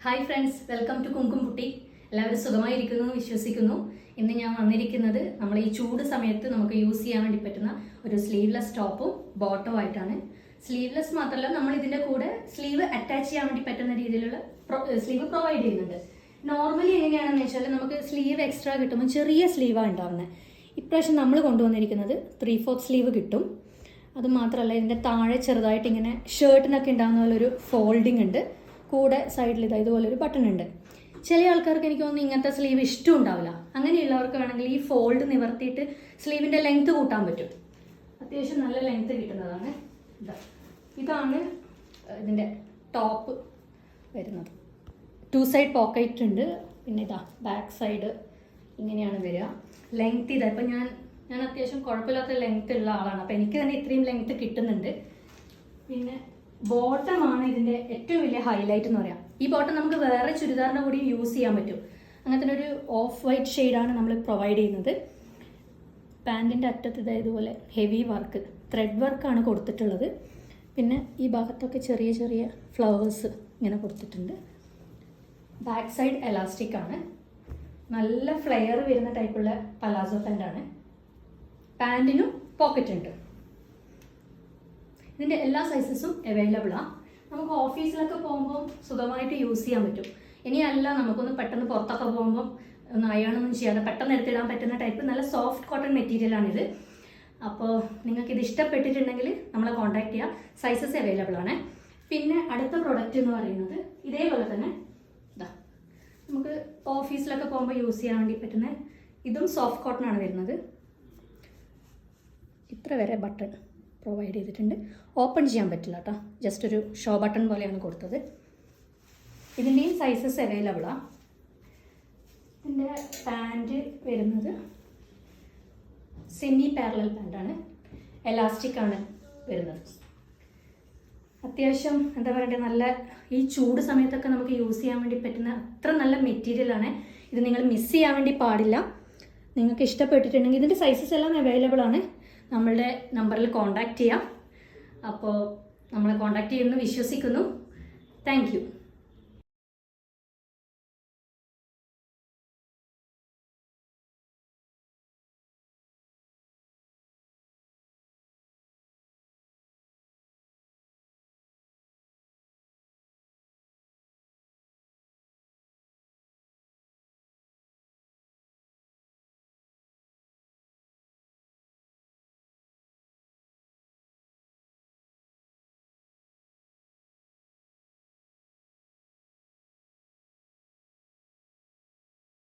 Hi friends, welcome to Kunkum Putti. എല്ലാവരും സുഖമായിരിക്കുന്നു എന്ന് വിശ്വസിക്കുന്നു. ഇന്ന് ഞാൻ വന്നിരിക്കുന്നത് നമ്മൾ ഈ ചൂട് സമയത്ത് നമുക്ക് യൂസ് ചെയ്യാൻ വേണ്ടി പറ്റുന്ന ഒരു സ്ലീവ്ലെസ് ടോപ്പും ബോട്ടവും ആയിട്ടാണ്. സ്ലീവ്ലെസ് മാത്രമല്ല, നമ്മൾ ഇതിന്റെ കൂടെ സ്ലീവ് അറ്റാച്ച് ചെയ്യാൻ വേണ്ടി പറ്റുന്ന രീതിയിലുള്ള സ്ലീവ് പ്രൊവൈഡ് ചെയ്യുന്നുണ്ട്. നോർമലി എങ്ങനെയാണെന്ന് വെച്ചാൽ നമുക്ക് സ്ലീവ് എക്സ്ട്രാ കിട്ടുമ്പോൾ ചെറിയ സ്ലീവാണ് ഉണ്ടാകുന്നത്. ഇപ്രാവശ്യം നമ്മൾ കൊണ്ടുവന്നിരിക്കുന്നത് 3/4 സ്ലീവ് കിട്ടും. അത് മാത്രമല്ല, ഇതിൻ്റെ താഴെ ചെറുതായിട്ട് ഇങ്ങനെ ഷർട്ടിനൊക്കെ ഉണ്ടാകുന്ന പോലെ ഒരു ഫോൾഡിങ് ഉണ്ട്. കൂടെ സൈഡിൽ ഇതുപോലെ ഒരു ബട്ടൺ ഉണ്ട്. ചില ആൾക്കാർക്ക് എനിക്ക് തോന്നുന്നു ഇങ്ങനത്തെ സ്ലീവ് ഇഷ്ടം ഉണ്ടാവില്ല. അങ്ങനെയുള്ളവർക്ക് വേണമെങ്കിൽ ഈ ഫോൾഡ് നിവർത്തിയിട്ട് സ്ലീവിൻ്റെ ലെങ്ത് കൂട്ടാൻ പറ്റും. അത്യാവശ്യം നല്ല ലെങ്ത് കിട്ടുന്നതാണ്. ഇതാണ് ഇതിൻ്റെ ടോപ്പ് വരുന്നത്. 2 സൈഡ് പോക്കറ്റ് ഉണ്ട്. പിന്നെ ബാക്ക് സൈഡ് ഇങ്ങനെയാണ് വരിക. ലെങ്ത് ഇപ്പം ഞാൻ അത്യാവശ്യം കുഴപ്പമില്ലാത്ത ലെങ്ത് ഉള്ള ആളാണ്. അപ്പം എനിക്ക് തന്നെ ഇത്രയും ലെങ്ത് കിട്ടുന്നുണ്ട്. പിന്നെ ബോട്ടമാണ് ഇതിൻ്റെ ഏറ്റവും വലിയ ഹൈലൈറ്റ് എന്ന് പറയാം. ഈ ബോട്ടം നമുക്ക് വേറെ ചുരിദാറിൻ്റെ കൂടി യൂസ് ചെയ്യാൻ പറ്റും. അങ്ങനത്തെ ഒരു ഓഫ് വൈറ്റ് ഷെയ്ഡാണ് നമ്മൾ പ്രൊവൈഡ് ചെയ്യുന്നത്. പാൻറ്റിൻ്റെ അറ്റത്ത് ഇതുപോലെ ഹെവി വർക്ക്, ത്രെഡ് വർക്കാണ് കൊടുത്തിട്ടുള്ളത്. പിന്നെ ഈ ഭാഗത്തൊക്കെ ചെറിയ ചെറിയ ഫ്ലവേഴ്സ് ഇങ്ങനെ കൊടുത്തിട്ടുണ്ട്. ബാക്ക് സൈഡ് എലാസ്റ്റിക് ആണ്. നല്ല ഫ്ലെയർ വരുന്ന ടൈപ്പുള്ള പലാസോ പാൻറ്റാണ്. പാൻറ്റിനും പോക്കറ്റ് ഉണ്ട്. ഇതിൻ്റെ എല്ലാ സൈസസും അവൈലബിളാണ്. നമുക്ക് ഓഫീസിലൊക്കെ പോകുമ്പോൾ സുഖമായിട്ട് യൂസ് ചെയ്യാൻ പറ്റും. ഇനിയല്ല, നമുക്കൊന്ന് പെട്ടെന്ന് പുറത്തൊക്കെ പോകുമ്പോൾ ഒന്ന് അയണൊന്നും ചെയ്യാതെ പെട്ടെന്ന് എടുത്തിടാൻ പറ്റുന്ന ടൈപ്പ് നല്ല സോഫ്റ്റ് കോട്ടൺ മെറ്റീരിയലാണിത്. അപ്പോൾ നിങ്ങൾക്കിത് ഇഷ്ടപ്പെട്ടിട്ടുണ്ടെങ്കിൽ നമ്മളെ കോൺടാക്ട് ചെയ്യുക. സൈസസ് അവൈലബിൾ ആണ്. പിന്നെ അടുത്ത പ്രൊഡക്റ്റ് എന്ന് പറയുന്നത് ഇതേപോലെ തന്നെ നമുക്ക് ഓഫീസിലൊക്കെ പോകുമ്പോൾ യൂസ് ചെയ്യാൻ വേണ്ടി പറ്റുന്ന ഇതും സോഫ്റ്റ് കോട്ടൺ ആണ് വരുന്നത്. ഇത്ര വരെ ബട്ടൺ പ്രൊവൈഡ് ചെയ്തിട്ടുണ്ട്. ഓപ്പൺ ചെയ്യാൻ പറ്റില്ല കേട്ടോ, ജസ്റ്റ് ഒരു ഷോ ബട്ടൺ പോലെയാണ് കൊടുത്തത്. ഇതിൻ്റെയും സൈസസ് അവൈലബിളാണ്. ഇതിൻ്റെ പാൻറ്റ് വരുന്നത് സെമി പാരലൽ പാൻറ്റാണ്. എലാസ്റ്റിക് ആണ് വരുന്നത്. അത്യാവശ്യം എന്താ പറയണ്ടേ, നല്ല ഈ ചൂട് സമയത്തൊക്കെ നമുക്ക് യൂസ് ചെയ്യാൻ വേണ്ടി പറ്റുന്ന അത്ര നല്ല മെറ്റീരിയലാണ്. ഇത് നിങ്ങൾ മിസ് ചെയ്യാൻ വേണ്ടി പാടില്ല. നിങ്ങൾക്ക് ഇഷ്ടപ്പെട്ടിട്ടുണ്ടെങ്കിൽ ഇതിൻ്റെ സൈസസ് എല്ലാം അവൈലബിൾ ആണ്. നമ്മളുടെ നമ്പറിൽ കോൺടാക്റ്റ് ചെയ്യാം. അപ്പോൾ നമ്മളെ കോൺടാക്റ്റ് ചെയ്യുമെന്ന് വിശ്വസിക്കുന്നു. Thank you.